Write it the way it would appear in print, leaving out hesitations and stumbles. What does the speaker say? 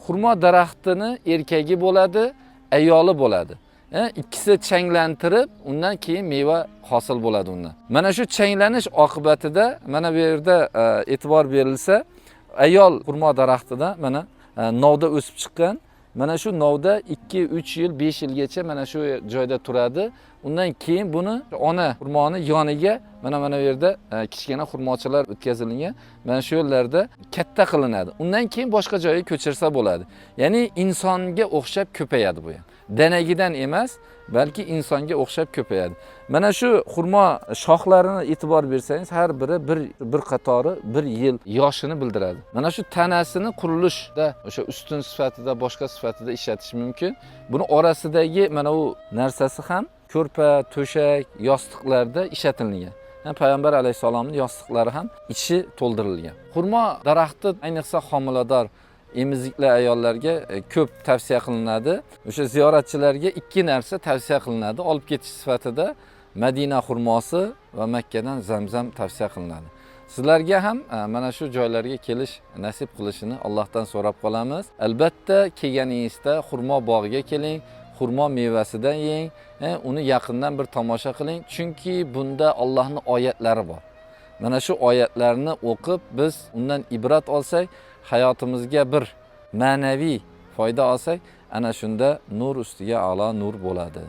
Xurmo daraxtini erkagi bo'ladi, ayoli bo'ladi. İkisi changlantirib, undan keyin meva hosil bo'ladi undan. Mana shu changlanish oqibatida mana bu yerda e'tibor berilsa, ayol xurmo daraxtida mana novda o'sib chiqqan. Mana shu novda 2-3 yil, 5 yilgacha mana shu joyda turadi. Undan keyin buni ona xurmoni yoniga mana bu yerda kichkina xurmochalar o'tkazilgan. Mana shu yerlarda katta qilinadi. Undan keyin boshqa joyga ko'chirsa bo'ladi. Ya'ni insonga o'xshab ko'payadi bu ham. Danagidan emas, balki insonga o'xshab ko'payadi. Mana shu xurmo shoxlarini e'tibor bersangiz, har biri bir qatori 1 yil yoshini bildiradi. Mana shu tanasini qurilishda o'sha ustun sifatida, boshqa sifatida ishlatish mumkin. Buni orasidagi mana u narsasi ham ko'rpa, to'shak, yostiqlarda ishlatilgan. Payg'ambar alayhisolamning yostiqlari ham ichi to'ldirilgan. Xurmo daraxti ayniqsa homilador emizikli ayollarga ko'p tavsiya qilinadi. O'sha ziyoratchilarga 2 narsa tavsiya qilinadi. Olib ketish sifatida Madina xurmosi va Makkadan Zamzam tavsiya qilinadi. Sizlarga ham mana shu joylarga kelish nasib qilishini Allohdan so'rab qolamiz. Albatta kelganingizda xurmo bog'iga keling, xurmo mevasidan yeng, uni yaqindan bir tomosha qiling, chunki bunda Allohning oyatlari bor. Mana shu oyatlarni o'qib biz undan ibrat olsak, hayotimizga bir ma'naviy foyda olsak, ana shunda nur ustiga a'lo nur bo'ladi.